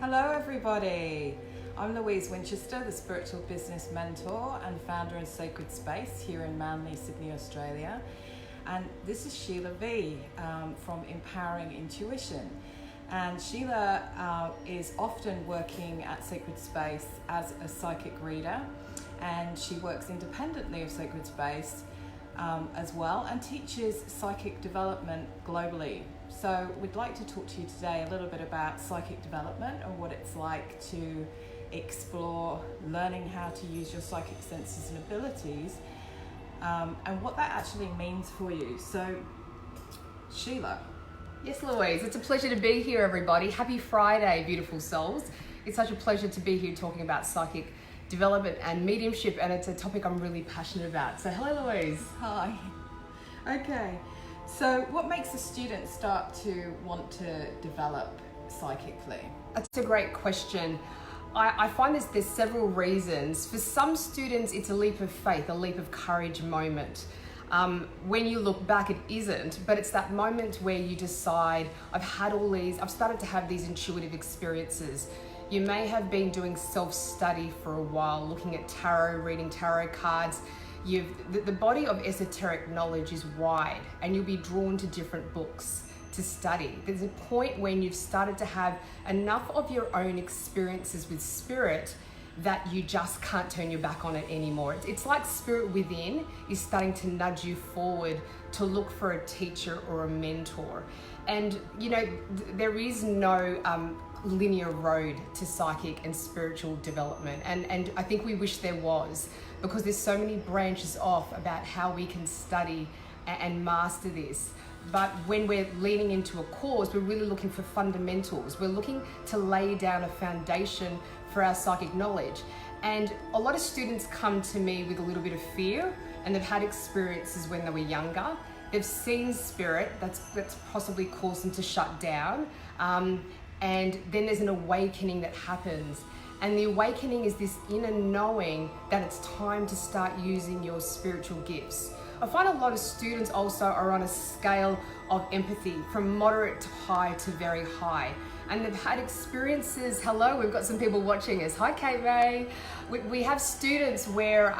Hello everybody, I'm Louise Winchester, the spiritual business mentor and founder of Sacred Space here in Manly, Sydney, Australia. And this is Sheila V from Empowering Intuition. And Sheila is often working at Sacred Space as a psychic reader, and she works independently of Sacred Space as well, and teaches psychic development globally. So we'd like to talk to you today a little bit about psychic development and what it's like to explore learning how to use your psychic senses and abilities, and what that actually means for you. So Sheila. Yes, Louise, it's a pleasure to be here, everybody. Happy Friday, beautiful souls. It's such a pleasure to be here talking about psychic development and mediumship, and it's a topic I'm really passionate about. So hello, Louise. Hi. Okay, so what makes a student start to want to develop psychically? That's a great question. I find there's several reasons. For some students, it's a leap of faith, a leap of courage moment. When you look back, it isn't, but it's that moment where you decide, I've started to have these intuitive experiences. You may have been doing self-study for a while, looking at tarot, reading tarot cards. The body of esoteric knowledge is wide, and you'll be drawn to different books to study. There's a point when you've started to have enough of your own experiences with spirit that you just can't turn your back on it anymore. It's like spirit within is starting to nudge you forward to look for a teacher or a mentor. And there is no linear road to psychic and spiritual development, and I think we wish there was, because there's so many branches off about how we can study and master this. But when we're leaning into a course, we're really looking for fundamentals. We're looking to lay down a foundation for our psychic knowledge. And a lot of students come to me with a little bit of fear, and they've had experiences when they were younger. They've seen spirit that's possibly caused them to shut down. And then there's an awakening that happens. And the awakening is this inner knowing that it's time to start using your spiritual gifts. I find a lot of students also are on a scale of empathy from moderate to high to very high. And they've had experiences, hello, we've got some people watching us. Hi, Kate Ray. We have students where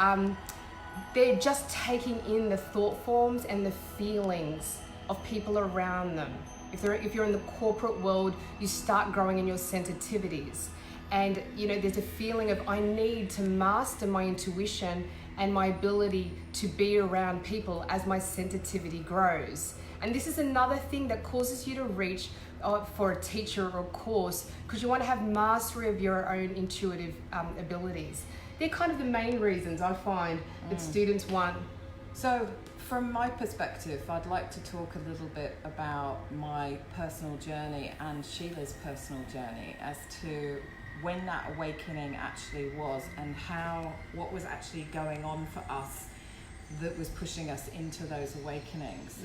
they're just taking in the thought forms and the feelings of people around them. If you're in the corporate world, you start growing in your sensitivities. And there's a feeling of, I need to master my intuition and my ability to be around people as my sensitivity grows. And this is another thing that causes you to reach for a teacher or a course, because you want to have mastery of your own intuitive abilities. They're kind of the main reasons I find that students want. So from my perspective, I'd like to talk a little bit about my personal journey and Sheila's personal journey as to when that awakening actually was, and what was actually going on for us that was pushing us into those awakenings.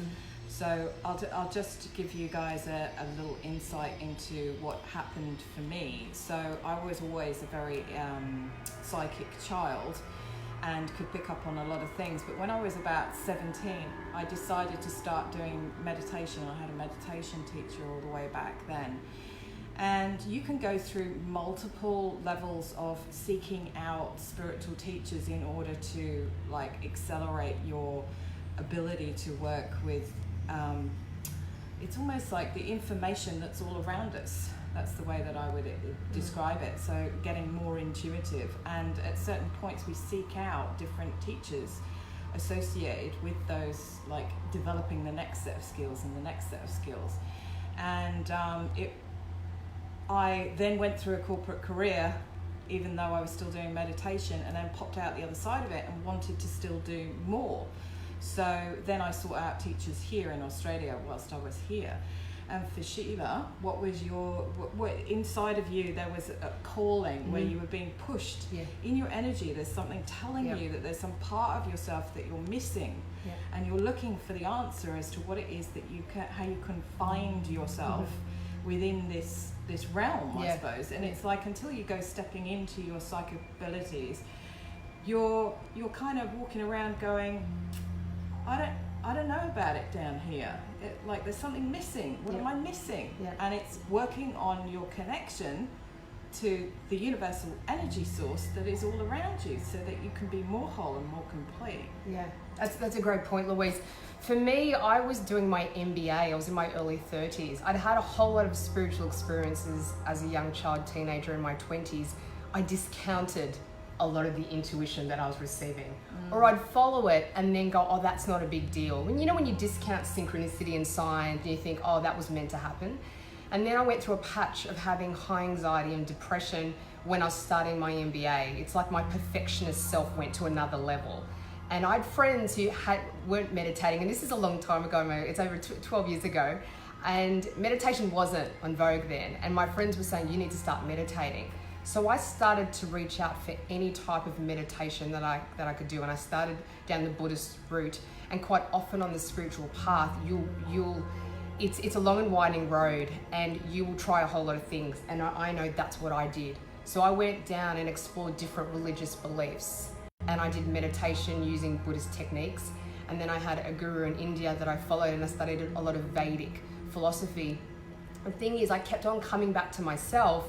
So I'll just give you guys a little insight into what happened for me. So I was always a very psychic child and could pick up on a lot of things. But when I was about 17, I decided to start doing meditation. I had a meditation teacher all the way back then. And you can go through multiple levels of seeking out spiritual teachers in order to accelerate your ability to work with, it's almost like the information that's all around us. That's the way that I would describe it. So getting more intuitive, and at certain points we seek out different teachers associated with those, developing the next set of skills and the next set of skills. And I then went through a corporate career, even though I was still doing meditation, and then popped out the other side of it and wanted to still do more. So then I sought out teachers here in Australia whilst I was here. And for Sheila, what was what inside of you, there was a calling where you were being pushed in your energy. There's something telling you that there's some part of yourself that you're missing, and you're looking for the answer as to what it is that how you can find yourself within this realm, I suppose. And it's like, until you go stepping into your psychic abilities, you're kind of walking around going, I don't know about it down here. There's something missing. What am I missing? And it's working on your connection to the universal energy source that is all around you, so that you can be more whole and more complete. Yeah, that's a great point, Louise. For me, I was doing my MBA. I was in my early 30s. I'd had a whole lot of spiritual experiences as a young child, teenager in my 20s. I discounted a lot of the intuition that I was receiving. Or I'd follow it and then go, oh, that's not a big deal. When you discount synchronicity and signs and you think, oh, that was meant to happen. And then I went through a patch of having high anxiety and depression when I was starting my MBA. It's like my perfectionist self went to another level. And I had friends who weren't meditating, and this is a long time ago, it's over 12 years ago, and meditation wasn't on vogue then. And my friends were saying, you need to start meditating. So I started to reach out for any type of meditation that I could do, and I started down the Buddhist route. And quite often on the spiritual path, it's a long and winding road, and you will try a whole lot of things. And I know that's what I did. So I went down and explored different religious beliefs, and I did meditation using Buddhist techniques. And then I had a guru in India that I followed, and I studied a lot of Vedic philosophy. The thing is, I kept on coming back to myself,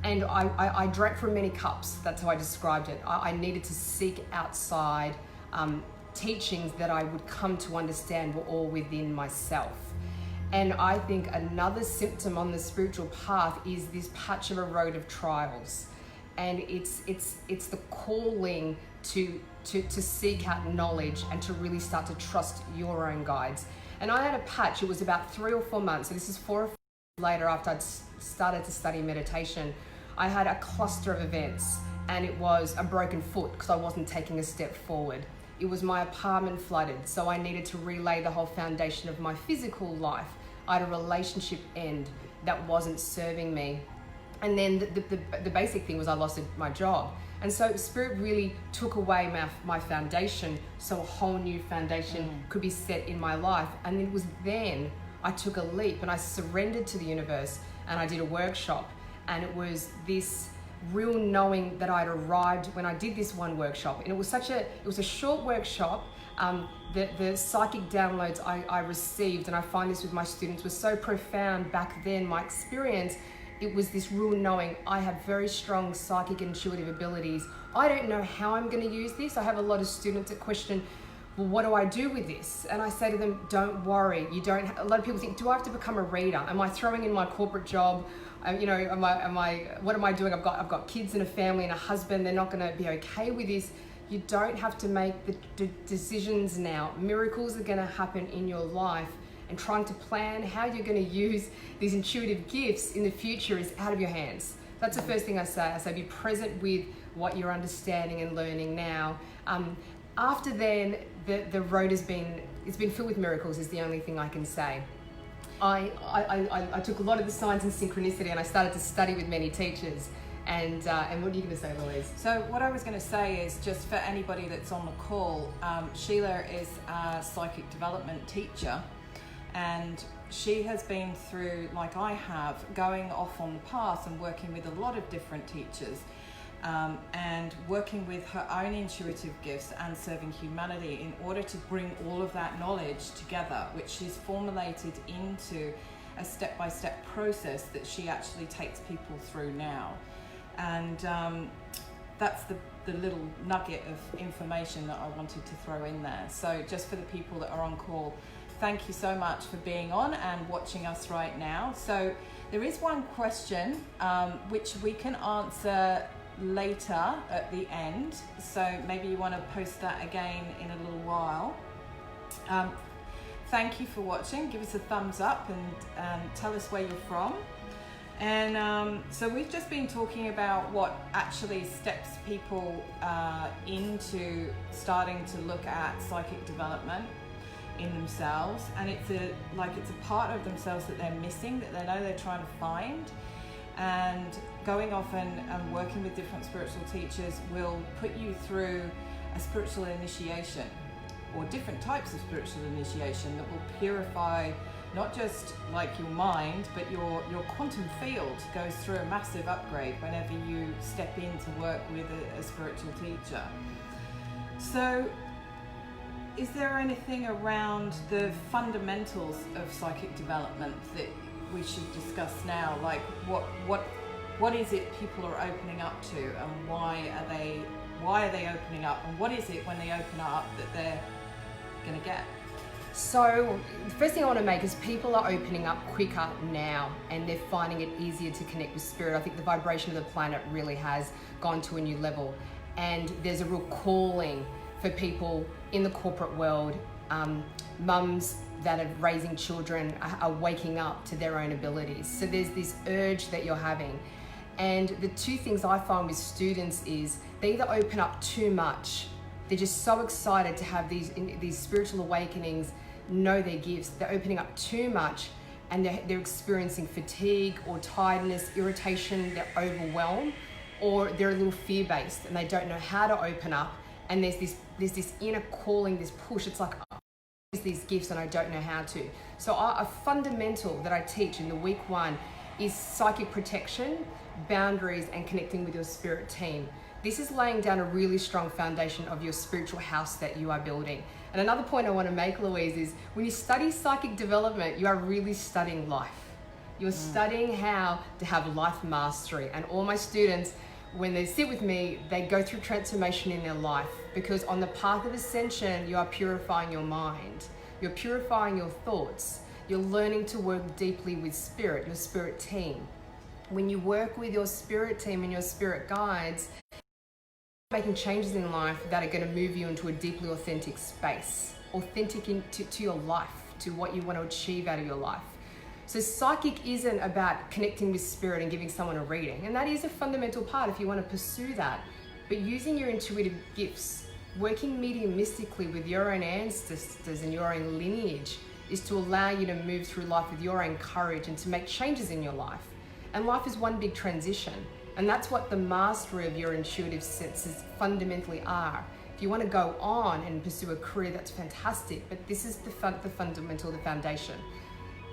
and I drank from many cups. That's how I described it. I needed to seek outside teachings that I would come to understand were all within myself. And I think another symptom on the spiritual path is this patch of a road of trials. And it's the calling to seek out knowledge and to really start to trust your own guides. And I had a patch, it was about 3 or 4 months, so this is 4 or 5 months later after I'd started to study meditation. I had a cluster of events, and it was a broken foot because I wasn't taking a step forward. It was my apartment flooded, so I needed to relay the whole foundation of my physical life. I had a relationship end that wasn't serving me. And then the basic thing was I lost my job. And so Spirit really took away my foundation, so a whole new foundation could be set in my life. And it was then I took a leap and I surrendered to the universe, and I did a workshop. And it was this real knowing that I'd arrived when I did this one workshop. And it was a short workshop. The psychic downloads I received, and I find this with my students, was so profound back then. My experience, it was this real knowing, I have very strong psychic intuitive abilities. I don't know how I'm going to use this. I have a lot of students that question, well, what do I do with this? And I say to them, don't worry. A lot of people think, do I have to become a reader? Am I throwing in my corporate job? What am I doing? I've got kids and a family and a husband. They're not going to be okay with this. You don't have to make the decisions now. Miracles are going to happen in your life, and trying to plan how you're going to use these intuitive gifts in the future is out of your hands. That's the first thing I say. I say be present with what you're understanding and learning now. After then, the road it's been filled with miracles is the only thing I can say. I took a lot of the signs and synchronicity, and I started to study with many teachers. And what are you going to say, Louise? So what I was going to say is, just for anybody that's on the call, Sheila is a psychic development teacher, and she has been through, like I have, going off on the path and working with a lot of different teachers, and working with her own intuitive gifts and serving humanity in order to bring all of that knowledge together, which she's formulated into a step-by-step process that she actually takes people through now. And that's the little nugget of information that I wanted to throw in there. So just for the people that are on call, thank you so much for being on and watching us right now. So there is one question which we can answer later at the end. So maybe you want to post that again in a little while. Thank you for watching. Give us a thumbs up and tell us where you're from. And so we've just been talking about what actually steps people into starting to look at psychic development in themselves, and it's a part of themselves that they're missing, that they know they're trying to find. And going off and working with different spiritual teachers will put you through a spiritual initiation, or different types of spiritual initiation that will purify not just like your mind, but your quantum field goes through a massive upgrade whenever you step in to work with a spiritual teacher. So is there anything around the fundamentals of psychic development that we should discuss now? Like what what is it people are opening up to, and why are they opening up, and what is it when they open up that they're going to get? So the first thing I want to make is people are opening up quicker now, and they're finding it easier to connect with spirit. I think the vibration of the planet really has gone to a new level, and there's a real calling for people in the corporate world. Mums that are raising children are waking up to their own abilities. So there's this urge that you're having. And the two things I find with students is they either open up too much. They're just so excited to have these spiritual awakenings, know their gifts. They're opening up too much, and they're experiencing fatigue or tiredness, irritation, they're overwhelmed, or they're a little fear-based and they don't know how to open up. And there's this inner calling, this push. It's like, these gifts and I don't know how to. So a fundamental that I teach in the week 1 is psychic protection, boundaries, and connecting with your spirit team. This is laying down a really strong foundation of your spiritual house that you are building. And another point I want to make, Louise, is when you study psychic development, you are really studying life. You're studying how to have life mastery. And all my students, when they sit with me, they go through transformation in their life, because on the path of ascension, you are purifying your mind. You're purifying your thoughts. You're learning to work deeply with spirit, your spirit team. When you work with your spirit team and your spirit guides, making changes in life that are going to move you into a deeply authentic space, authentic to your life, to what you want to achieve out of your life. So psychic isn't about connecting with spirit and giving someone a reading, and that is a fundamental part if you want to pursue that. But using your intuitive gifts, working mediumistically with your own ancestors and your own lineage, is to allow you to move through life with your own courage and to make changes in your life. And life is one big transition, and that's what the mastery of your intuitive senses fundamentally are. If you want to go on and pursue a career, that's fantastic, but this is the fundamental, the foundation.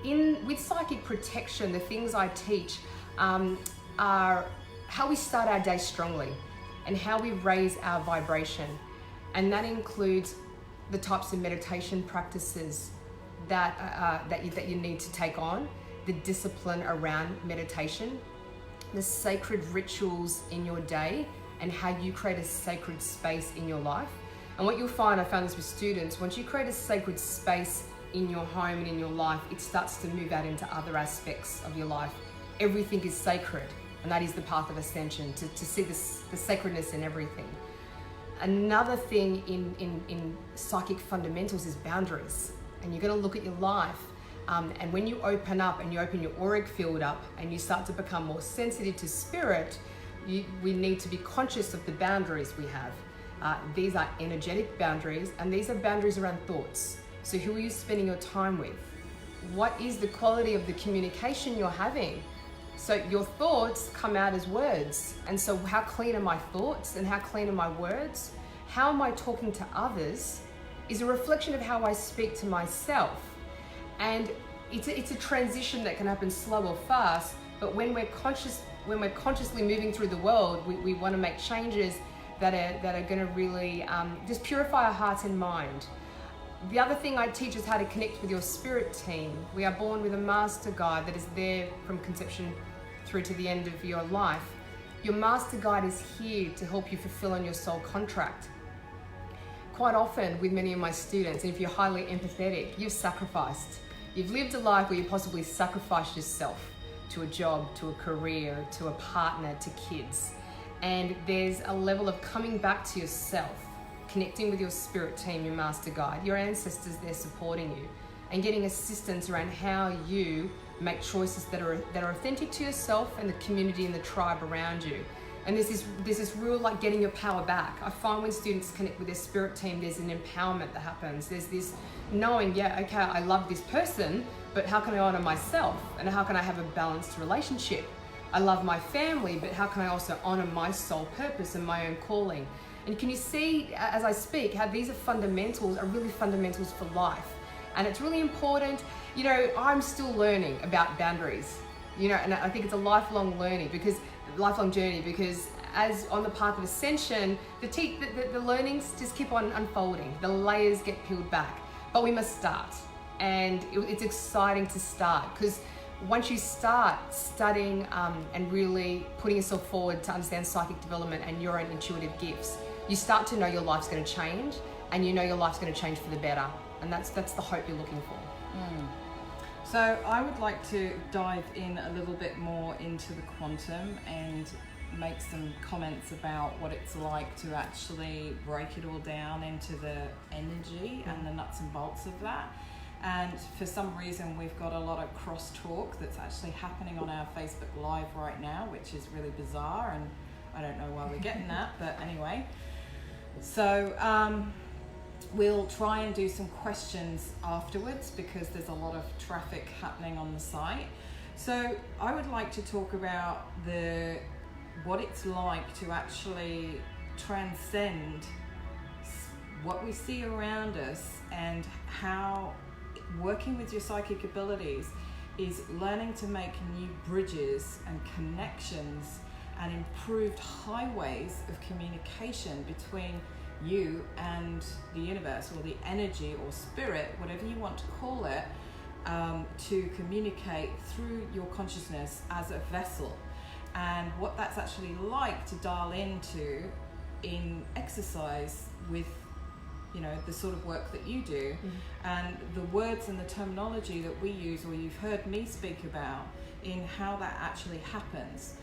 With psychic protection, the things I teach are how we start our day strongly and how we raise our vibration. And that includes the types of meditation practices that you need to take on, the discipline around meditation, the sacred rituals in your day, and how you create a sacred space in your life. And what you'll find, I found this with students, once you create a sacred space in your home and in your life, it starts to move out into other aspects of your life. Everything is sacred, and that is the path of ascension, to see the sacredness in everything. Another thing in psychic fundamentals is boundaries, and you're going to look at your life, and when you open up and you open your auric field up and you start to become more sensitive to spirit, we need to be conscious of the boundaries we have. These are energetic boundaries, and these are boundaries around thoughts. So who are you spending your time with? What is the quality of the communication you're having? So your thoughts come out as words. And so how clean are my thoughts and how clean are my words? How am I talking to others is a reflection of how I speak to myself. And it's a transition that can happen slow or fast, but when we're consciously moving through the world, we want to make changes that are going to really just purify our hearts and mind. The other thing I teach is how to connect with your spirit team. We are born with a master guide that is there from conception through to the end of your life. Your master guide is here to help you fulfill on your soul contract. Quite often with many of my students, and if you're highly empathetic, you've sacrificed. You've lived a life where you possibly sacrificed yourself to a job, to a career, to a partner, to kids. And there's a level of coming back to yourself, connecting with your spirit team, your master guide, your ancestors there supporting you, and getting assistance around how you make choices that are authentic to yourself and the community and the tribe around you. And there's this real like getting your power back. I find when students connect with their spirit team, there's an empowerment that happens. There's this knowing, yeah, okay, I love this person, but how can I honor myself? And how can I have a balanced relationship? I love my family, but how can I also honor my soul purpose and my own calling? And can you see, as I speak, how these are really fundamentals for life? And it's really important. You know, I'm still learning about boundaries, you know, and I think it's a lifelong journey, because as on the path of ascension, the learnings just keep on unfolding. The layers get peeled back, but we must start. And it's exciting to start, because once you start studying and really putting yourself forward to understand psychic development and your own intuitive gifts, you start to know your life's going to change, and you know your life's going to change for the better. And that's the hope you're looking for. So I would like to dive in a little bit more into the quantum and make some comments about what it's like to actually break it all down into the energy and the nuts and bolts of that. And for some reason we've got a lot of crosstalk that's actually happening on our Facebook Live right now, which is really bizarre, and I don't know why we're getting that, but anyway. So we'll try and do some questions afterwards because there's a lot of traffic happening on the site. So I would like to talk about what it's like to actually transcend what we see around us, and how working with your psychic abilities is learning to make new bridges and connections and improved highways of communication between you and the universe, or the energy or spirit, whatever you want to call it, to communicate through your consciousness as a vessel. And what that's actually like to dial into in exercise with, you know, the sort of work that you do, and the words and the terminology that we use, or you've heard me speak about, in how that actually happens.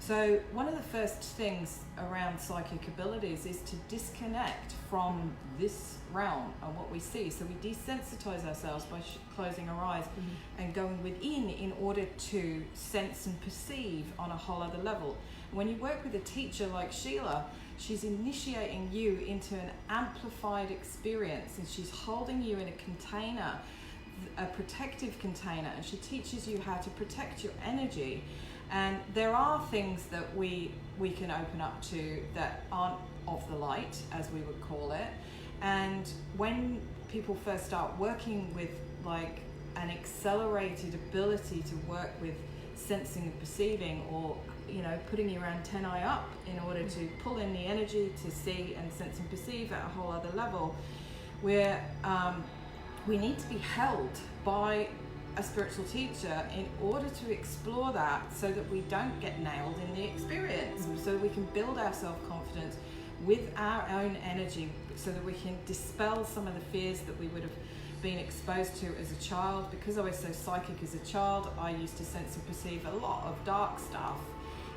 So one of the first things around psychic abilities is to disconnect from this realm and what we see. So we desensitize ourselves by closing our eyes and going within in order to sense and perceive on a whole other level. When you work with a teacher like Sheila, she's initiating you into an amplified experience, and she's holding you in a container, a protective container, and she teaches you how to protect your energy. And there are things that we can open up to that aren't of the light, as we would call it. And when people first start working with like an accelerated ability to work with sensing and perceiving, or, you know, putting your antennae up in order to pull in the energy to see and sense and perceive at a whole other level, where we need to be held by a spiritual teacher in order to explore that, so that we don't get nailed in the experience, so we can build our self-confidence with our own energy, so that we can dispel some of the fears that we would have been exposed to as a child. Because I was so psychic as a child, I used to sense and perceive a lot of dark stuff,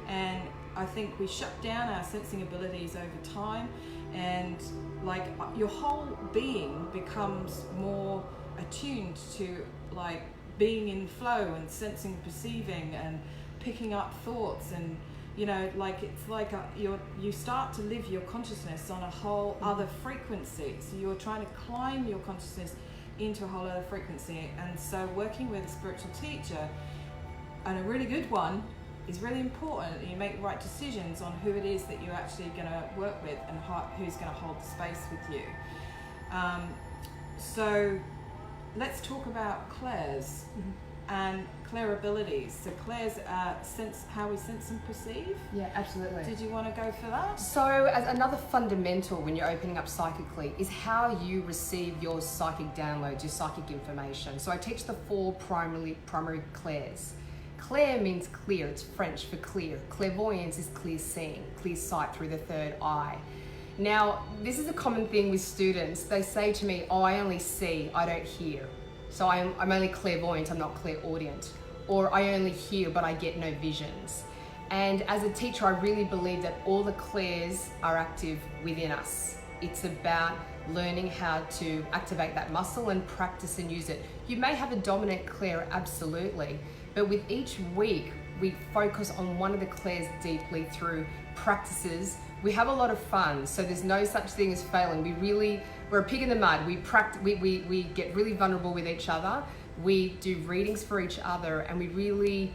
and I think we shut down our sensing abilities over time, and like your whole being becomes more attuned to like being in flow and sensing, perceiving, and picking up thoughts, and, you know, like it's like you start to live your consciousness on a whole other frequency. So you're trying to climb your consciousness into a whole other frequency. And so working with a spiritual teacher, and a really good one, is really important. You make the right decisions on who it is that you're actually going to work with, and who's going to hold the space with you. So let's talk about clairs and clair abilities. So clairs sense, how we sense and perceive. Yeah, absolutely. Did you want to go for that? So as another fundamental when you're opening up psychically is how you receive your psychic downloads, your psychic information. So I teach the 4 primary clairs. Clair means clear, it's French for clear. Clairvoyance is clear seeing, clear sight through the third eye. Now, this is a common thing with students. They say to me, oh, I only see, I don't hear. So I'm only clairvoyant, I'm not clairaudient. Or I only hear, but I get no visions. And as a teacher, I really believe that all the clairs are active within us. It's about learning how to activate that muscle and practice and use it. You may have a dominant clair, absolutely, but with each week, we focus on one of the clairs deeply through practices. We have a lot of fun, so there's no such thing as failing. We're a pig in the mud. We get really vulnerable with each other. We do readings for each other, and I really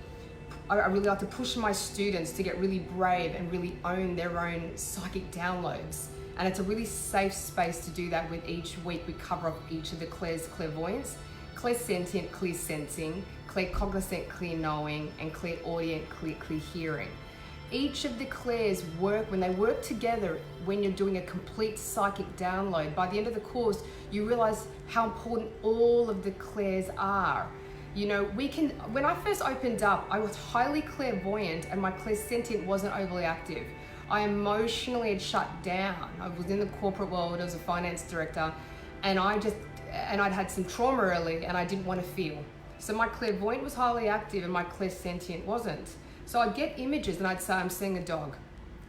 like to push my students to get really brave and really own their own psychic downloads. And it's a really safe space to do that. With each week, we cover off each of the clairs: clairvoyance, clairsentient, clear sensing, claircognizant, clear knowing, and clairaudient, clear hearing. Each of the clairs work, when they work together, when you're doing a complete psychic download, by the end of the course, you realize how important all of the clairs are. You know, when I first opened up, I was highly clairvoyant and my clairsentient wasn't overly active. I emotionally had shut down. I was in the corporate world as a finance director, and I'd had some trauma early and I didn't want to feel. So my clairvoyant was highly active and my clairsentient wasn't. So I'd get images and I'd say, I'm seeing a dog,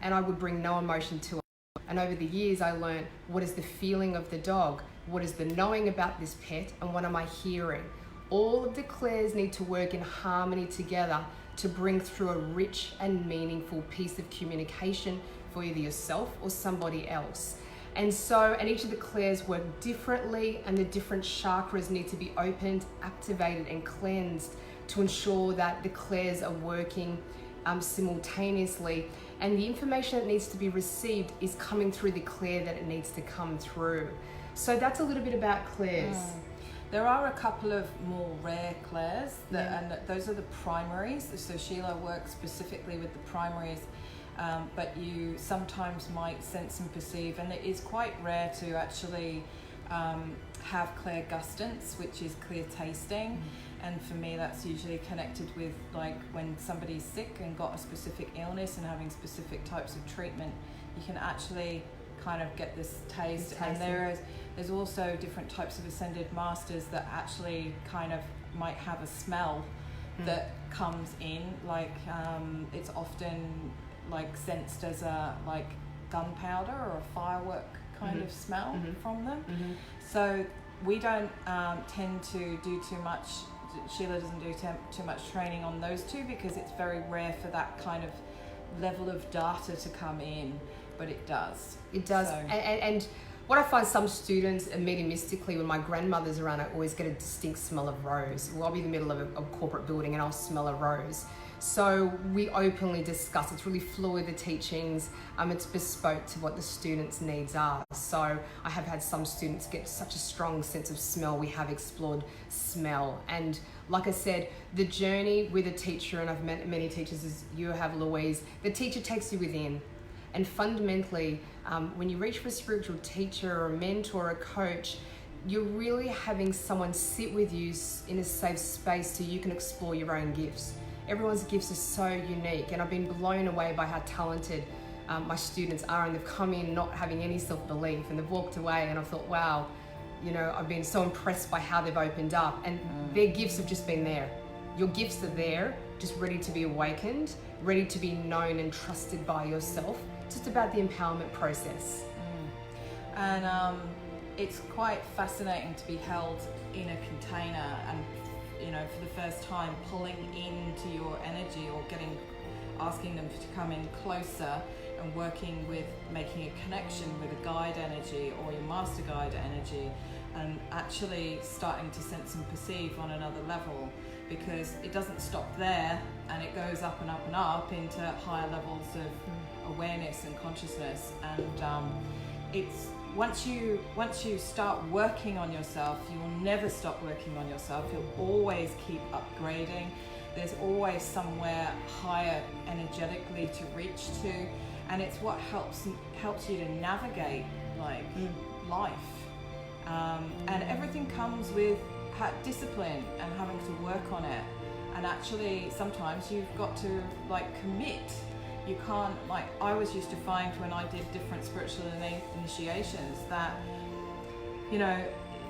and I would bring no emotion to it. And over the years I learned, what is the feeling of the dog? What is the knowing about this pet? And what am I hearing? All of the clairs need to work in harmony together to bring through a rich and meaningful piece of communication for either yourself or somebody else. And each of the clairs work differently, and the different chakras need to be opened, activated, and cleansed to ensure that the clairs are working simultaneously, and the information that needs to be received is coming through the clair that it needs to come through. So that's a little bit about clairs. There are a couple of more rare clairs, and those are the primaries. So Sheila works specifically with the primaries, but you sometimes might sense and perceive, and it is quite rare to actually have clairgustance, which is clear tasting. And for me, that's usually connected with like when somebody's sick and got a specific illness and having specific types of treatment, you can actually kind of get this taste. And there's also different types of ascended masters that actually kind of might have a smell that comes in, like it's often like sensed as a like gunpowder or a firework kind of smell from them. So we don't tend to do too much. Sheila doesn't do too much training on those two because it's very rare for that kind of level of data to come in, but it does. It does. So. And what I find some students mediumistically, when my grandmother's around, I always get a distinct smell of rose. Well, I'll be in the middle of a corporate building and I'll smell a rose. So we openly discuss. It's really fluid, the teachings. It's bespoke to what the students' needs are. So I have had some students get such a strong sense of smell. We have explored smell. And like I said, the journey with a teacher, and I've met many teachers as you have, Louise, the teacher takes you within. And fundamentally, when you reach for a spiritual teacher or a mentor or a coach, you're really having someone sit with you in a safe space so you can explore your own gifts. Everyone's gifts are so unique, and I've been blown away by how talented my students are, and they've come in not having any self-belief, and they've walked away and I thought, wow, you know, I've been so impressed by how they've opened up, and their gifts have just been there. Your gifts are there, just ready to be awakened, ready to be known and trusted by yourself. It's just about the empowerment process. And it's quite fascinating to be held in a container and, you know, for the first time pulling into your energy or asking them to come in closer and working with making a connection with a guide energy or your master guide energy, and actually starting to sense and perceive on another level, because it doesn't stop there and it goes up and up and up into higher levels of awareness and consciousness. And it's once you start working on yourself, you will never stop working on yourself. You'll always keep upgrading. There's always somewhere higher energetically to reach to, and it's what helps you to navigate like life. And everything comes with discipline and having to work on it. And actually, sometimes you've got to like commit. You can't, like, I always used to find when I did different spiritual initiations that, you know,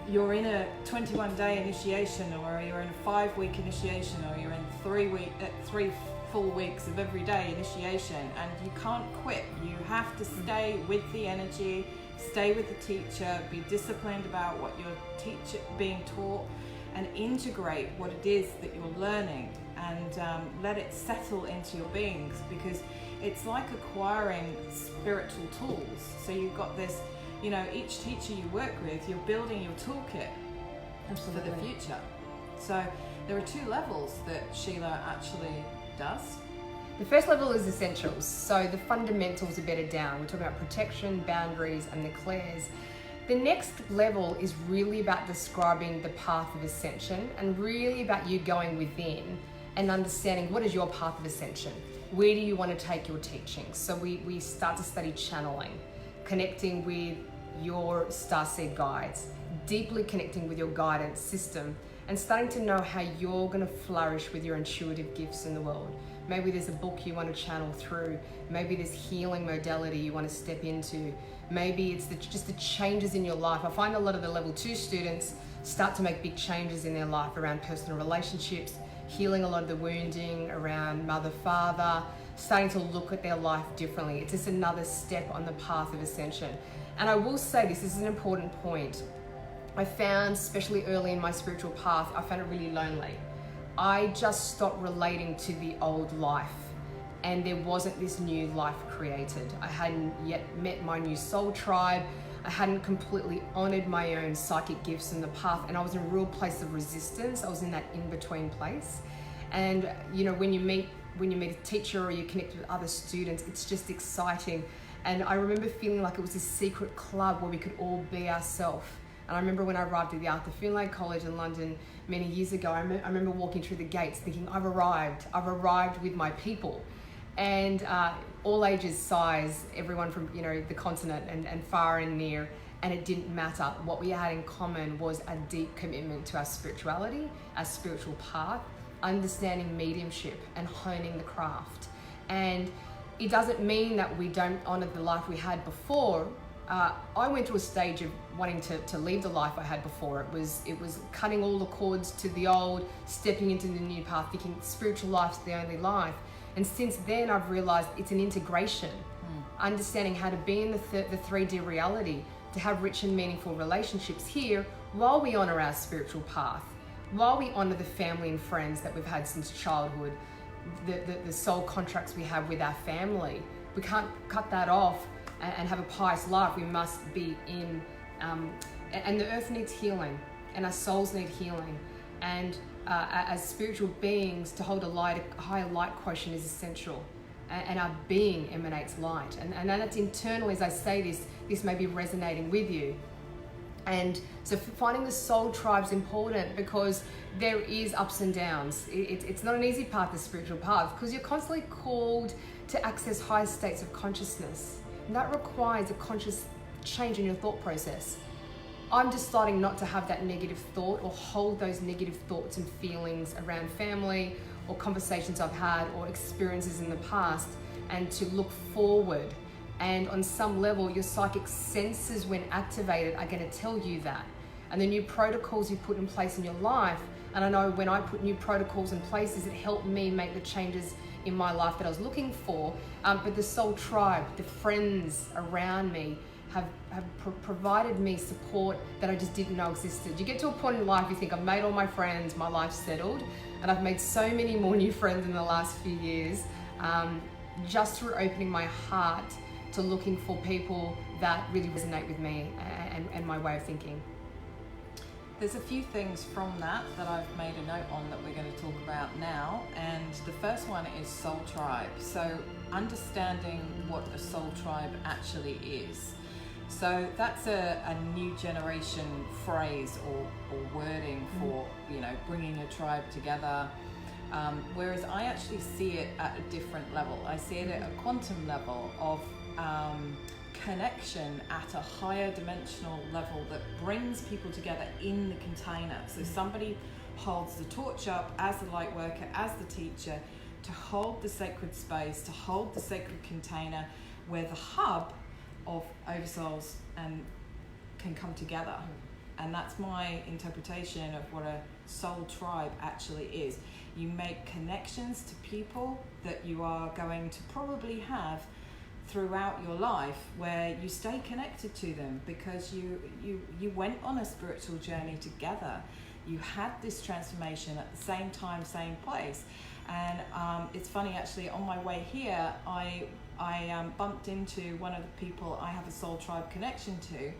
you're in a 21-day initiation, or you're in a 5-week initiation, or you're in 3 full weeks of everyday initiation, and you can't quit. You have to stay with the energy, stay with the teacher, be disciplined about what you're being taught, and integrate what it is that you're learning, and let it settle into your beings, because it's like acquiring spiritual tools. So you've got this, you know, each teacher you work with, you're building your toolkit for the future. So there are 2 levels that Sheila actually does. The first level is essentials. So the fundamentals are bedded down. We're talking about protection, boundaries, and the clairs. The next level is really about describing the path of ascension, and really about you going within and understanding what is your path of ascension. Where do you want to take your teachings? So we start to study channeling, connecting with your starseed guides, deeply connecting with your guidance system, and starting to know how you're going to flourish with your intuitive gifts in the world. Maybe there's a book you want to channel through. Maybe there's healing modality you want to step into. Maybe it's just the changes in your life. I find a lot of the level 2 students start to make big changes in their life around personal relationships, healing a lot of the wounding around mother, father, starting to look at their life differently. It's just another step on the path of ascension. And I will say this is an important point. I found, especially early in my spiritual path, I found it really lonely. I just stopped relating to the old life, and there wasn't this new life created. I hadn't yet met my new soul tribe. I hadn't completely honored my own psychic gifts in the path, and I was in a real place of resistance. I was in that in-between place. And you know, when you meet a teacher or you connect with other students, it's just exciting. And I remember feeling like it was this secret club where we could all be ourselves. And I remember when I arrived at the Arthur Findlay College in London many years ago, I remember walking through the gates thinking, I've arrived with my people. And all ages, size, everyone from, you know, the continent and far and near, and it didn't matter. What we had in common was a deep commitment to our spirituality, our spiritual path, understanding mediumship and honing the craft. And it doesn't mean that we don't honor the life we had before. I went through a stage of wanting to leave the life I had before. It was cutting all the cords to the old, stepping into the new path, thinking spiritual life's the only life. And since then, I've realized it's an integration, understanding how to be in the 3D reality, to have rich and meaningful relationships here while we honor our spiritual path, while we honor the family and friends that we've had since childhood, the soul contracts we have with our family. We can't cut that off and have a pious life. We must be in, and the earth needs healing, and our souls need healing. And as spiritual beings, to hold a higher light quotient is essential. And our being emanates light. And that's internal. As I say this may be resonating with you. And so finding the soul tribe is important because there is ups and downs. It's not an easy path, the spiritual path, because you're constantly called to access higher states of consciousness. And that requires a conscious change in your thought process. I'm just starting not to have that negative thought or hold those negative thoughts and feelings around family or conversations I've had or experiences in the past, and to look forward. And on some level, your psychic senses, when activated, are going to tell you that. And the new protocols you put in place in your life, and I know when I put new protocols in places, it helped me make the changes in my life that I was looking for. But the soul tribe, the friends around me, have provided me support that I just didn't know existed. You get to a point in life, you think, I've made all my friends, my life's settled, and I've made so many more new friends in the last few years, just through opening my heart to looking for people that really resonate with me and my way of thinking. There's a few things from that I've made a note on that we're going to talk about now, and the first one is soul tribe. So understanding what a soul tribe actually is. So that's a new generation phrase or wording for, you know, bringing a tribe together. Whereas I actually see it at a different level. I see it at a quantum level of connection at a higher dimensional level that brings people together in the container. So somebody holds the torch up as the light worker, as the teacher, to hold the sacred space, to hold the sacred container where the hub of oversouls and can come together. And that's my interpretation of what a soul tribe actually is. You make connections to people that you are going to probably have throughout your life, where you stay connected to them because you went on a spiritual journey together. You had this transformation at the same time, same place. And it's funny, actually, on my way here, I bumped into one of the people I have a soul tribe connection to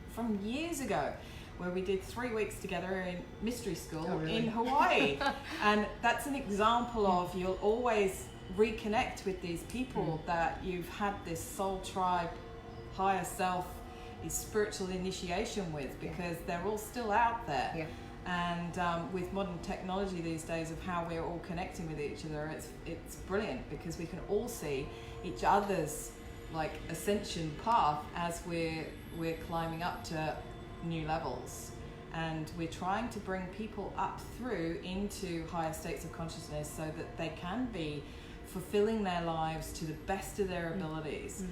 from years ago, where we did 3 weeks together in mystery school in Hawaii. And that's an example of, you'll always reconnect with these people that you've had this soul tribe, higher self, is spiritual initiation with, because they're all still out there. Yeah. And with modern technology these days of how we're all connecting with each other, it's brilliant, because we can all see each other's like ascension path as we're climbing up to new levels. And we're trying to bring people up through into higher states of consciousness so that they can be fulfilling their lives to the best of their abilities.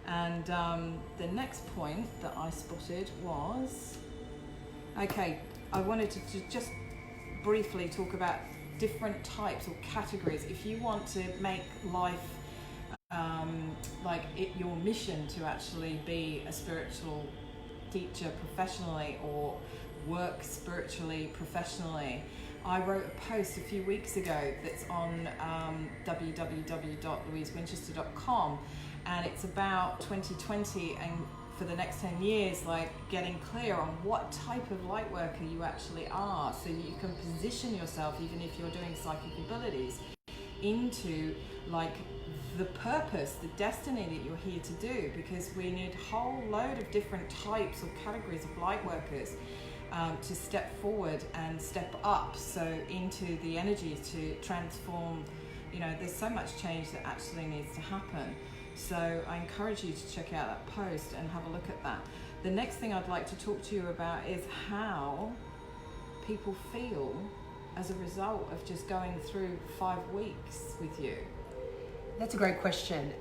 And the next point that I spotted was, okay, I wanted to just briefly talk about different types or categories. If you want to make life like it your mission to actually be a spiritual teacher professionally or work spiritually professionally, I wrote a post a few weeks ago that's on www.louisewinchester.com, and it's about 2020 and for the next 10 years, like getting clear on what type of light worker you actually are, so you can position yourself, even if you're doing psychic abilities, into like the purpose, the destiny that you're here to do, because we need a whole load of different types or categories of light workers to step forward and step up, so into the energy to transform. You know, there's so much change that actually needs to happen. So I encourage you to check out that post and have a look at that. The next thing I'd like to talk to you about is how people feel as a result of just going through 5 weeks with you. That's a great question.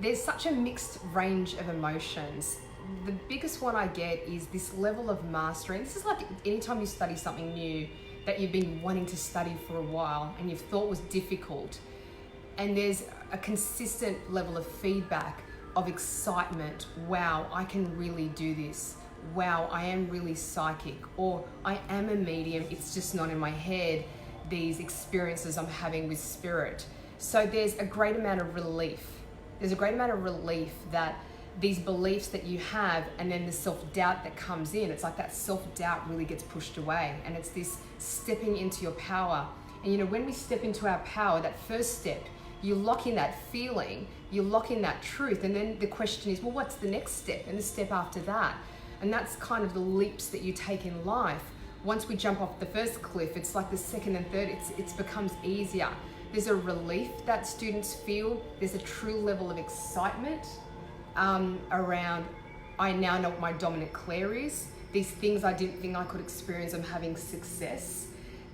There's such a mixed range of emotions. The biggest one I get is this level of mastery. This is like anytime you study something new that you've been wanting to study for a while and you've thought was difficult, and there's a consistent level of feedback of excitement. Wow, I can really do this. Wow, I am really psychic, or I am a medium, it's just not in my head, these experiences I'm having with spirit. So there's a great amount of relief. There's a great amount of relief that these beliefs that you have, and then the self-doubt that comes in, it's like that self-doubt really gets pushed away, and it's this stepping into your power. And you know, when we step into our power, that first step, you lock in that feeling, you lock in that truth, and then the question is, well, what's the next step and the step after that? And that's kind of the leaps that you take in life. Once we jump off the first cliff, it's like the second and third, it becomes easier. There's a relief that students feel. There's a true level of excitement around, I now know what my dominant clair is. These things I didn't think I could experience, I'm having success.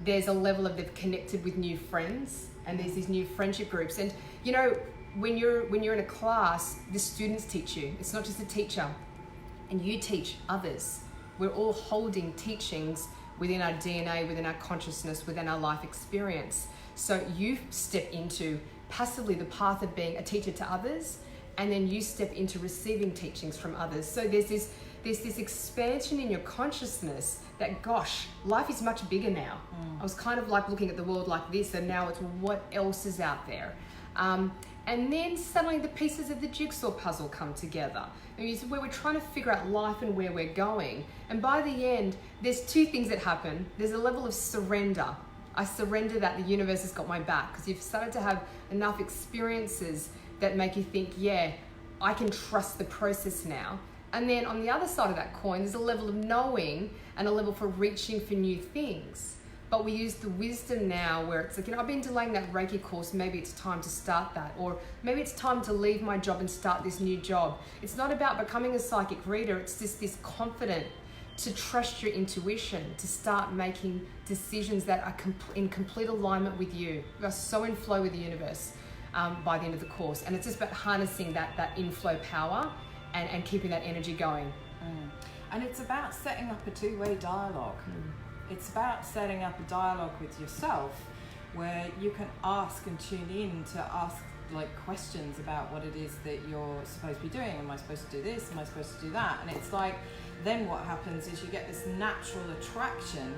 There's a level of they've connected with new friends, and there's these new friendship groups. And you know, when you're in a class, the students teach you. It's not just a teacher, and you teach others. We're all holding teachings within our DNA, within our consciousness, within our life experience. So you step into passively the path of being a teacher to others, and then you step into receiving teachings from others. So there's this expansion in your consciousness that, gosh, life is much bigger now. I was kind of like looking at the world like this, and now it's what else is out there. And then suddenly the pieces of the jigsaw puzzle come together. And it's where we're trying to figure out life and where we're going. And by the end, there's 2 things that happen. There's a level of surrender. I surrender that the universe has got my back, because you've started to have enough experiences that make you think, yeah, I can trust the process now. And then on the other side of that coin, there's a level of knowing and a level for reaching for new things. But we use the wisdom now where it's like, you know, I've been delaying that Reiki course, maybe it's time to start that. Or maybe it's time to leave my job and start this new job. It's not about becoming a psychic reader, it's just this confident to trust your intuition, to start making decisions that are in complete alignment with you. You are so in flow with the universe by the end of the course. And it's just about harnessing that inflow power and keeping that energy going. And it's about setting up a 2-way dialogue. It's about setting up a dialogue with yourself where you can ask and tune in to ask like questions about what it is that you're supposed to be doing. Am I supposed to do this? Am I supposed to do that? And it's like, then what happens is you get this natural attraction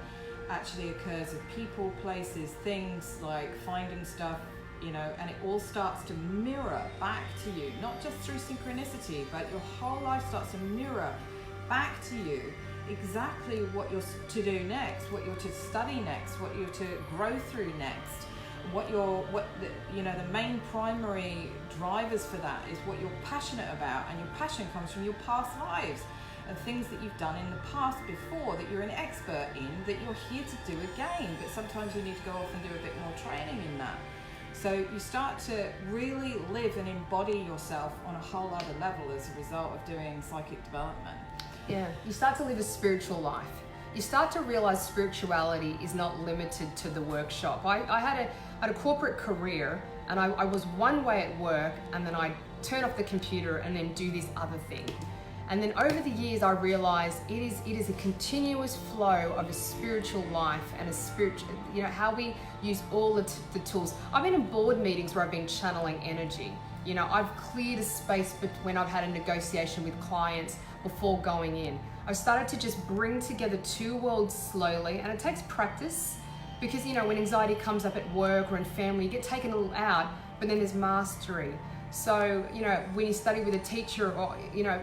actually occurs of people, places, things, like finding stuff, you know, and it all starts to mirror back to you, not just through synchronicity, but your whole life starts to mirror back to you exactly what you're to do next, what you're to study next, what you're to grow through next, the main primary drivers for that is what you're passionate about, and your passion comes from your past lives and things that you've done in the past before that you're an expert in, that you're here to do again, but sometimes you need to go off and do a bit more training in that. So you start to really live and embody yourself on a whole other level as a result of doing psychic development. Yeah, you start to live a spiritual life. you start to realize spirituality is not limited to the workshop. I had a corporate career, and I was one way at work, and then I'd turn off the computer and then do this other thing. And then over the years, I realized it is a continuous flow of a spiritual life and a spiritual, how we use all the tools. I've been in board meetings where I've been channeling energy. I've cleared a space when I've had a negotiation with clients before going in. I've started to just bring together two worlds slowly, and it takes practice because, when anxiety comes up at work or in family, you get taken a little out, but then there's mastery. So, when you study with a teacher or,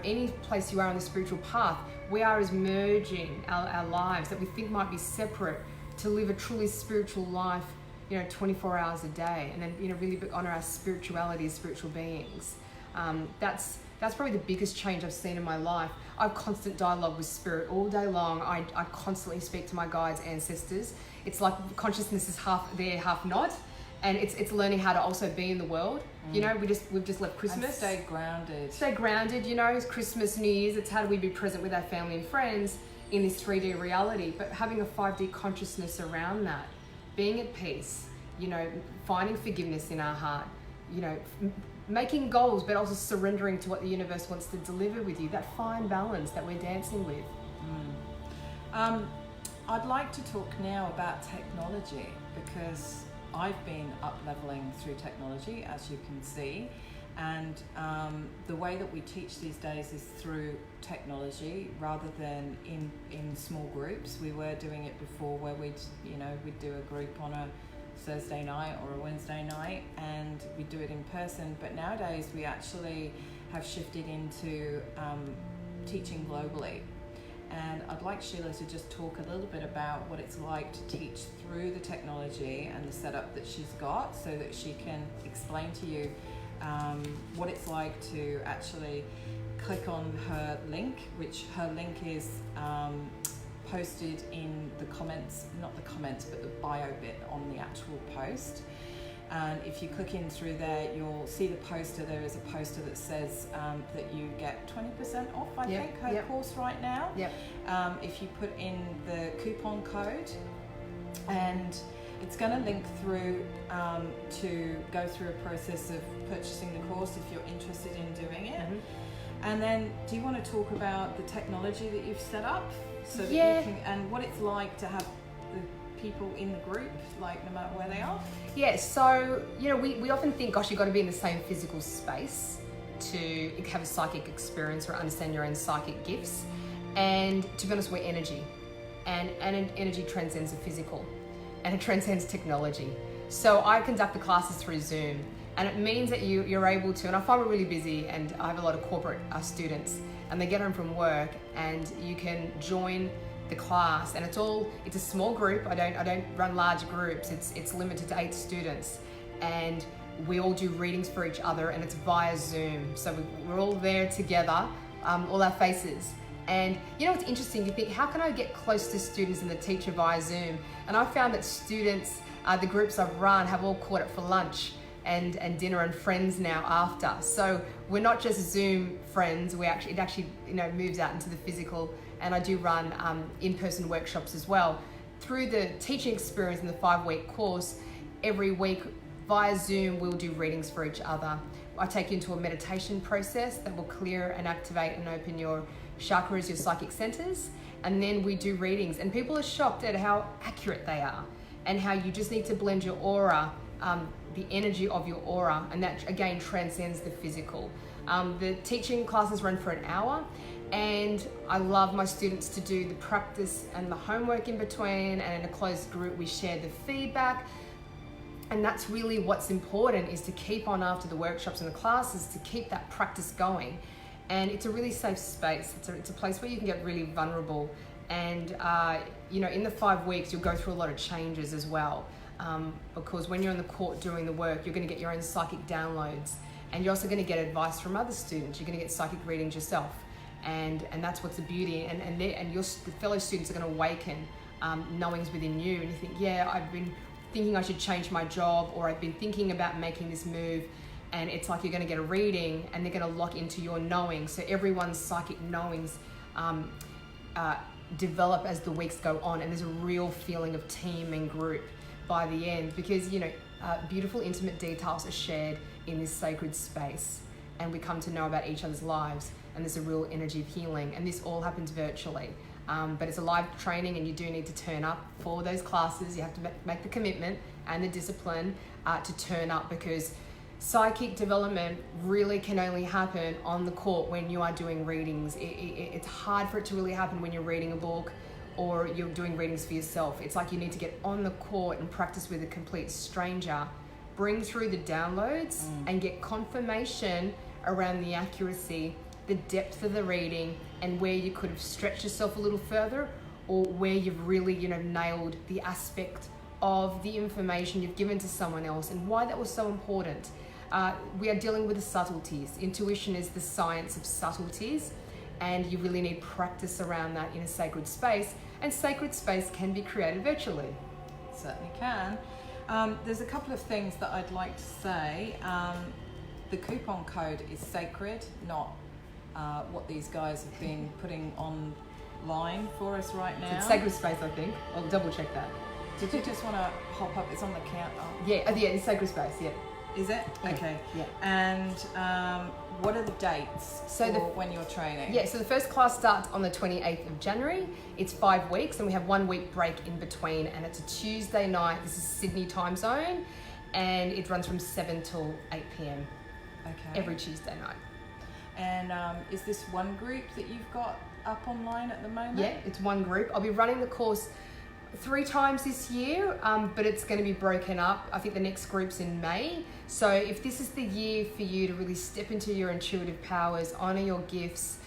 any place you are on the spiritual path, we are as merging our lives that we think might be separate to live a truly spiritual life, 24 hours a day, and then, really honor our spirituality as spiritual beings. That's probably the biggest change I've seen in my life. I have constant dialogue with spirit all day long. I constantly speak to my guides, ancestors. It's like consciousness is half there, half not. And it's learning how to also be in the world. We've just left Christmas. And stay grounded. Stay grounded, it's Christmas, New Year's. It's how do we be present with our family and friends in this 3D reality, but having a 5D consciousness around that, being at peace, finding forgiveness in our heart, making goals, but also surrendering to what the universe wants to deliver with you, that fine balance that we're dancing with. I'd like to talk now about technology, because I've been up-leveling through technology, as you can see, and the way that we teach these days is through technology rather than in small groups. We were doing it before where we'd do a group on a Thursday night or a Wednesday night, and we do it in person, but nowadays we actually have shifted into teaching globally. And I'd like Sheila to just talk a little bit about what it's like to teach through the technology and the setup that she's got, so that she can explain to you what it's like to actually click on her link, which her link is posted in the comments, not the comments, but the bio bit on the actual post. And if you click in through there, you'll see the poster. There is a poster that says that you get 20% off, I think, her course right now. If you put in the coupon code, and it's going to link through to go through a process of purchasing the course if you're interested in doing it. And then, do you want to talk about the technology that you've set up, so that you can, and what it's like to have the people in the group, like no matter where they are? Yeah, so, we often think, gosh, you've got to be in the same physical space to have a psychic experience or understand your own psychic gifts. And to be honest, we're energy. And energy transcends the physical. And it transcends technology. So I conduct the classes through Zoom. And it means that you're able to, and I find we're really busy, and I have a lot of corporate students, and they get home from work, and you can join the class, and it's a small group. I don't run large groups. It's limited to 8 students, and we all do readings for each other, and it's via Zoom. So we're all there together, all our faces. And it's interesting, you think, how can I get close to students and the teacher via Zoom? And I found that students, the groups I've run, have all caught up for lunch and dinner and friends now after. So we're not just Zoom friends, it actually moves out into the physical. And I do run in-person workshops as well. Through the teaching experience in the 5-week course, every week via Zoom we'll do readings for each other. I take you into a meditation process that will clear and activate and open your chakras, your psychic centers, and then we do readings. And people are shocked at how accurate they are, and how you just need to blend your aura, the energy of your aura, and that again transcends the physical. The teaching classes run for an hour, and I love my students to do the practice and the homework in between, and in a closed group we share the feedback. And that's really what's important, is to keep on after the workshops and the classes, to keep that practice going. And it's a really safe space. It's a place where you can get really vulnerable. And in the 5 weeks you'll go through a lot of changes as well. Because when you're in the court doing the work, you're going to get your own psychic downloads, and you're also going to get advice from other students. You're going to get psychic readings yourself, and that's what's the beauty. And your fellow students are going to awaken knowings within you, and you think, I've been thinking I should change my job, or I've been thinking about making this move. And it's like you're going to get a reading, and they're going to lock into your knowing. So everyone's psychic knowings develop as the weeks go on, and there's a real feeling of team and group by the end, because beautiful intimate details are shared in this sacred space, and we come to know about each other's lives, and there's a real energy of healing, and this all happens virtually. But it's a live training, and you do need to turn up for those classes. You have to make the commitment and the discipline to turn up, because psychic development really can only happen on the court when you are doing readings. It's hard for it to really happen when you're reading a book or you're doing readings for yourself. It's like you need to get on the court and practice with a complete stranger, bring through the downloads and get confirmation around the accuracy, the depth of the reading, and where you could have stretched yourself a little further, or where you've really nailed the aspect of the information you've given to someone else, and why that was so important. We are dealing with the subtleties. Intuition is the science of subtleties, and you really need practice around that in a sacred space, and sacred space can be created virtually. Certainly can. There's a couple of things that I'd like to say. The coupon code is sacred, not what these guys have been putting online for us right now. It's sacred space, I think. I'll double check that. Did you just want to hop up? It's on the count. Yeah, it's sacred space, yeah. Is it? Yeah. Okay. Yeah. And what are the dates when you're training? Yeah, so the first class starts on the 28th of January. It's 5 weeks, and we have 1 week break in between, and it's a Tuesday night. This is Sydney time zone, and it runs from 7 till 8 p.m. Okay. Every Tuesday night. And is this one group that you've got up online at the moment? Yeah, it's one group. I'll be running the course 3 times this year, but it's going to be broken up. I think the next group's in May. So if this is the year for you to really step into your intuitive powers, honor your gifts,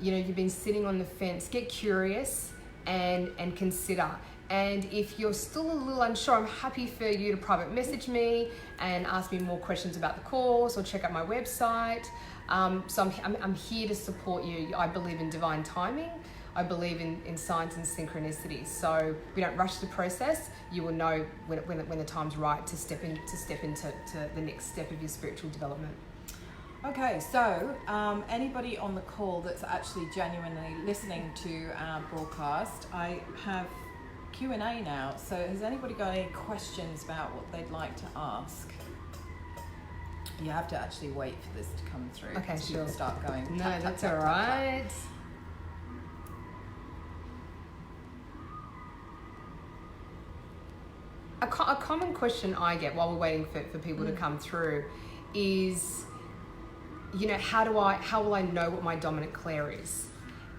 you've been sitting on the fence, get curious and consider. And if you're still a little unsure, I'm happy for you to private message me and ask me more questions about the course, or check out my website. So I'm here to support you. I believe in divine timing. I believe in signs and synchronicities. So we don't rush the process. You will know when the time's right to step into the next step of your spiritual development. Okay, so anybody on the call that's actually genuinely listening to our broadcast, I have Q&A now. So has anybody got any questions about what they'd like to ask? You have to actually wait for this to come through. Okay, so sure. Start going. No, tap, that's tap, all tap, right. A common question I get while we're waiting for people to come through is, how will I know what my dominant clair is?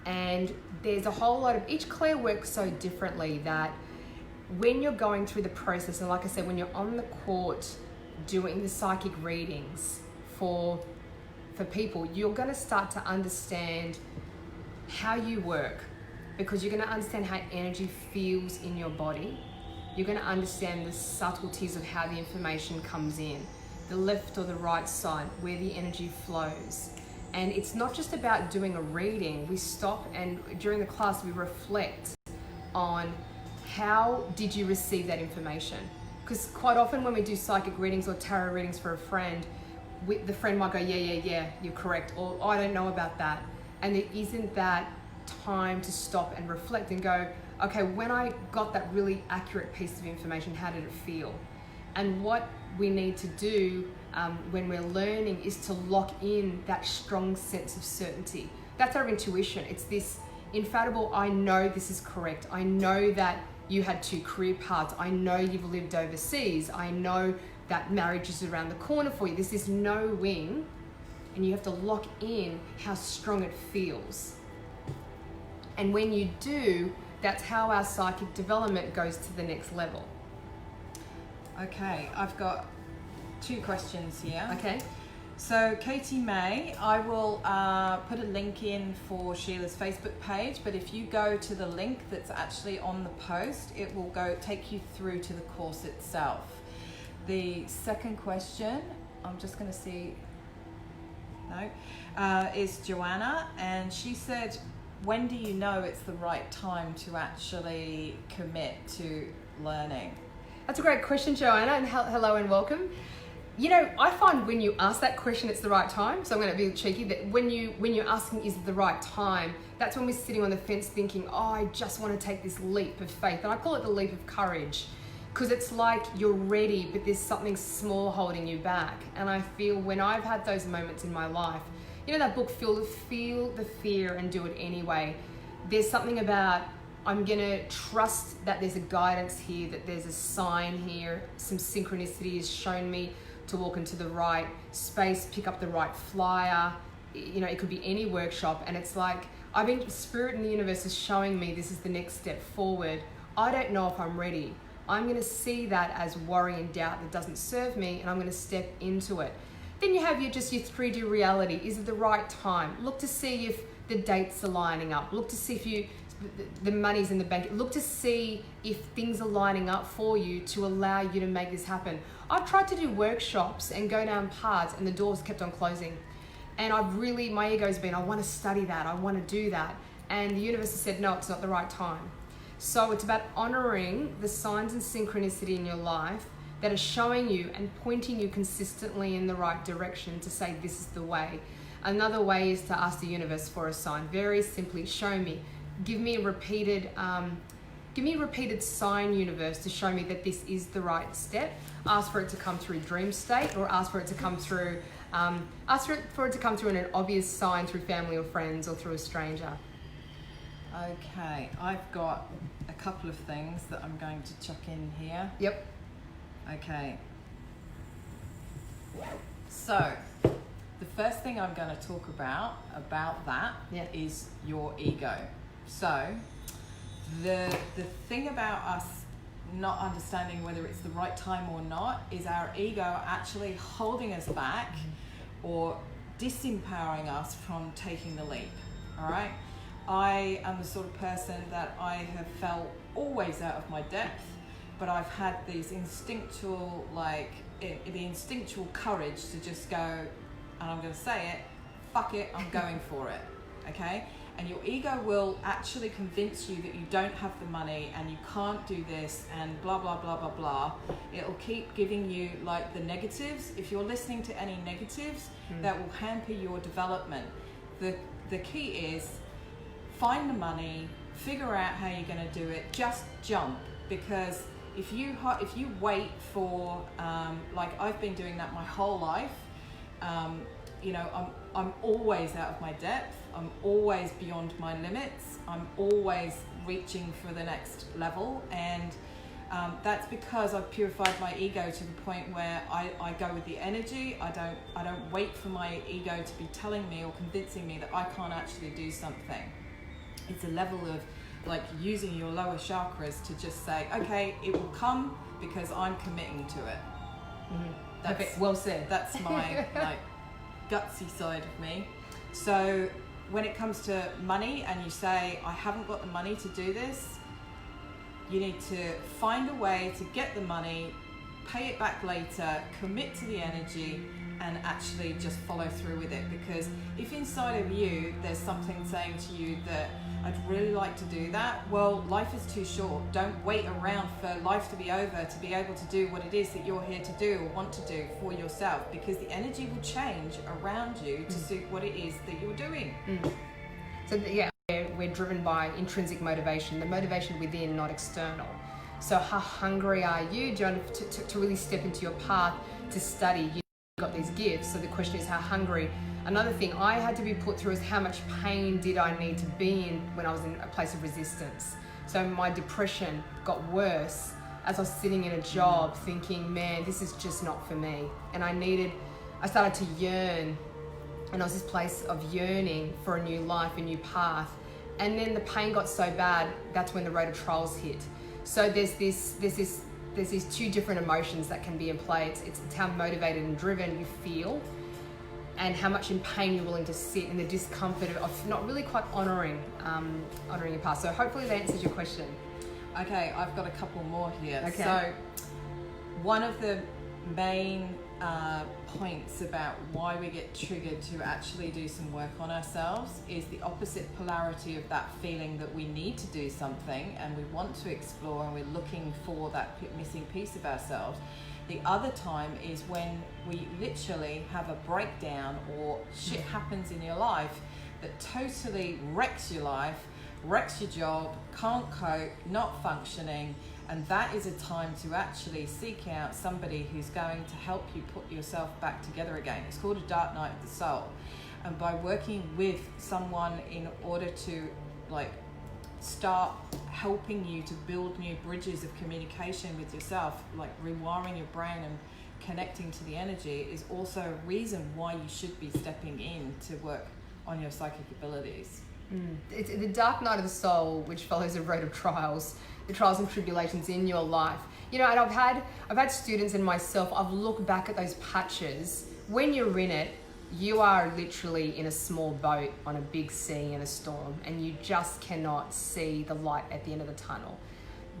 And there's a whole lot of, each clair works so differently that when you're going through the process, and like I said, when you're on the court doing the psychic readings for people, you're going to start to understand how you work, because you're going to understand how energy feels in your body. You're going to understand the subtleties of how the information comes in, the left or the right side, where the energy flows. And it's not just about doing a reading. We stop, and during the class we reflect on how did you receive that information. Because quite often when we do psychic readings or tarot readings for a friend, the friend might go, yeah, you're correct, or I don't know about that. And there isn't that time to stop and reflect and go, okay, when I got that really accurate piece of information, how did it feel? And what we need to do when we're learning is to lock in that strong sense of certainty. That's our intuition. It's this infallible, I know this is correct. I know that you had 2 career paths. I know you've lived overseas. I know that marriage is around the corner for you. There's this knowing, and you have to lock in how strong it feels. And when you do, that's how our psychic development goes to the next level. Okay, I've got 2 questions here. Okay. So Katie May, I will put a link in for Sheila's Facebook page, but if you go to the link that's actually on the post, it will take you through to the course itself. The second question, I'm just going to see, is Joanna, and she said, when do you know it's the right time to actually commit to learning? That's a great question, Joanna, and hello and welcome. You know, I find when you ask that question, it's the right time. So I'm going to be cheeky, that when you're asking, is it the right time? That's when we're sitting on the fence thinking, oh, I just want to take this leap of faith. And I call it the leap of courage, because it's like you're ready, but there's something small holding you back. And I feel when I've had those moments in my life, you know, that book, Feel the Fear and Do It Anyway. There's something about, I'm going to trust that there's a guidance here, that there's a sign here, some synchronicity has shown me to walk into the right space, pick up the right flyer. You know, it could be any workshop, and it's like, Spirit and the universe is showing me this is the next step forward. I don't know if I'm ready. I'm going to see that as worry and doubt that doesn't serve me, and I'm going to step into it. Then you have your 3D reality. Is it the right time? Look to see if the dates are lining up. Look to see if the money's in the bank. Look to see if things are lining up for you to allow you to make this happen. I've tried to do workshops and go down paths, and the doors kept on closing. And my ego's been, I want to study that, I want to do that. And the universe has said, no, it's not the right time. So it's about honoring the signs and synchronicity in your life that are showing you and pointing you consistently in the right direction to say, this is the way. Another way is to ask the universe for a sign. Very simply, show me. Give me a repeated sign, universe, to show me that this is the right step. Ask for it to come through dream state, or ask for it to come through in an obvious sign through family or friends or through a stranger. Okay, I've got a couple of things that I'm going to chuck in here. Yep. Okay. So, the first thing I'm going to talk about that is your ego. So, the thing about us not understanding whether it's the right time or not is our ego actually holding us back or disempowering us from taking the leap. All right? I am the sort of person that I have felt always out of my depth, but I've had these instinctual, the instinctual courage to just go, and I'm going to say it, fuck it, I'm going for it, okay? And your ego will actually convince you that you don't have the money and you can't do this and blah, blah, blah, blah, blah. It'll keep giving you the negatives. If you're listening to any negatives, that will hamper your development. The key is find the money, figure out how you're going to do it, just jump. Because if you wait for, I've been doing that my whole life, I'm always out of my depth. I'm always beyond my limits. I'm always reaching for the next level, and that's because I've purified my ego to the point where I go with the energy. I don't wait for my ego to be telling me or convincing me that I can't actually do something. It's a level of using your lower chakras to just say, okay, it will come because I'm committing to it. Mm-hmm. Perfect. Well said. That's my gutsy side of me. So when it comes to money and you say, I haven't got the money to do this, you need to find a way to get the money, pay it back later, commit to the energy, and actually just follow through with it. Because if inside of you there's something saying to you that I'd really like to do that, well, life is too short. Don't wait around for life to be over to be able to do what it is that you're here to do or want to do for yourself, because the energy will change around you to suit what it is that you're doing. So we're driven by intrinsic motivation, the motivation within, not external. So how hungry are you? Do you want to really step into your path to study? You've got these gifts. So the question is, how hungry? Another thing I had to be put through is how much pain did I need to be in when I was in a place of resistance. So my depression got worse as I was sitting in a job thinking, man, this is just not for me. And I started to yearn, and I was this place of yearning for a new life, a new path. And then the pain got so bad, that's when the road of trials hit. So there's these two different emotions that can be in play. It's how motivated and driven you feel, and how much in pain you're willing to sit in the discomfort of not really quite honouring your past. So hopefully that answers your question. Okay, I've got a couple more here. Okay. So one of the main points about why we get triggered to actually do some work on ourselves is the opposite polarity of that feeling that we need to do something and we want to explore and we're looking for that missing piece of ourselves, The other time is when we literally have a breakdown or shit happens in your life that totally wrecks your life, wrecks your job, can't cope, not functioning, and that is a time to actually seek out somebody who's going to help you put yourself back together again. It's called a dark night of the soul. And by working with someone in order to start helping you to build new bridges of communication with yourself, like rewiring your brain and connecting to the energy, is also a reason why you should be stepping in to work on your psychic abilities. It's the dark night of the soul, which follows a road of trials, the trials and tribulations in your life. You know, and I've had students and myself, I've looked back at those patches. When you're in it, you are literally in a small boat on a big sea in a storm, and you just cannot see the light at the end of the tunnel.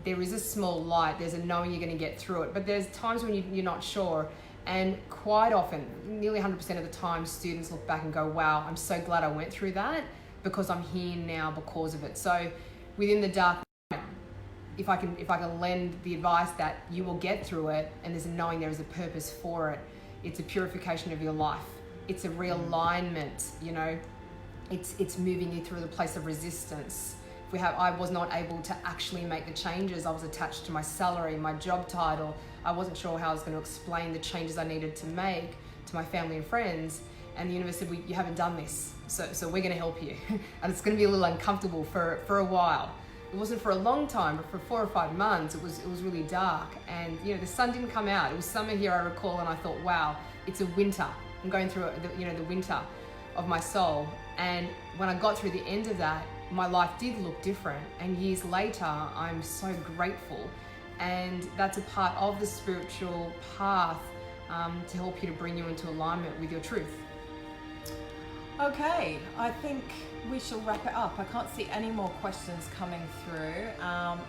There is a small light, there's a knowing you're going to get through it, but there's times when you're not sure. And quite often, nearly 100% of the time, students look back and go, wow, I'm so glad I went through that, because I'm here now because of it. So within the dark night, if I can lend the advice that you will get through it, and there's a knowing there is a purpose for it. It's a purification of your life. It's a realignment, you know. It's moving you through the place of resistance. I was not able to actually make the changes. I was attached to my salary, my job title. I wasn't sure how I was going to explain the changes I needed to make to my family and friends. And the universe said, you haven't done this, so we're going to help you. And it's going to be a little uncomfortable for a while. It wasn't for a long time, but for 4 or 5 months, it was really dark. And you know, the sun didn't come out. It was summer here, I recall, and I thought, wow, it's a winter. I'm going through the winter of my soul. And when I got through the end of that, my life did look different. And years later, I'm so grateful. And that's a part of the spiritual path to help you to bring you into alignment with your truth. Okay, I think we shall wrap it up. I can't see any more questions coming through.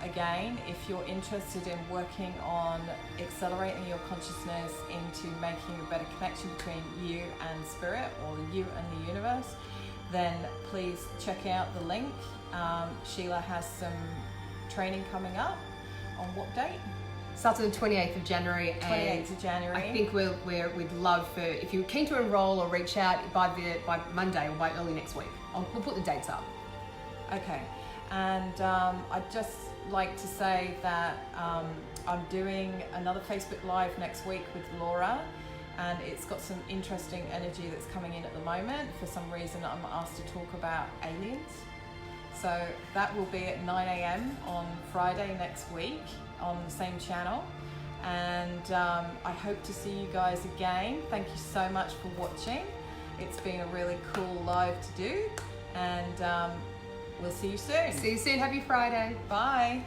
Again, if you're interested in working on accelerating your consciousness into making a better connection between you and spirit, or you and the universe, then please check out the link. Sheila has some training coming up. On what date? Starts on the 28th of January. 28th of January. I think we'd love for, if you're keen to enroll or reach out by Monday or by early next week. We'll put the dates up. Okay. And I'd just like to say that I'm doing another Facebook Live next week with Laura, and it's got some interesting energy that's coming in at the moment. For some reason, I'm asked to talk about aliens. So that will be at 9 a.m. on Friday next week on the same channel. And I hope to see you guys again. Thank you so much for watching. It's been a really cool live to do. And we'll see you soon. See you soon. Happy Friday. Bye.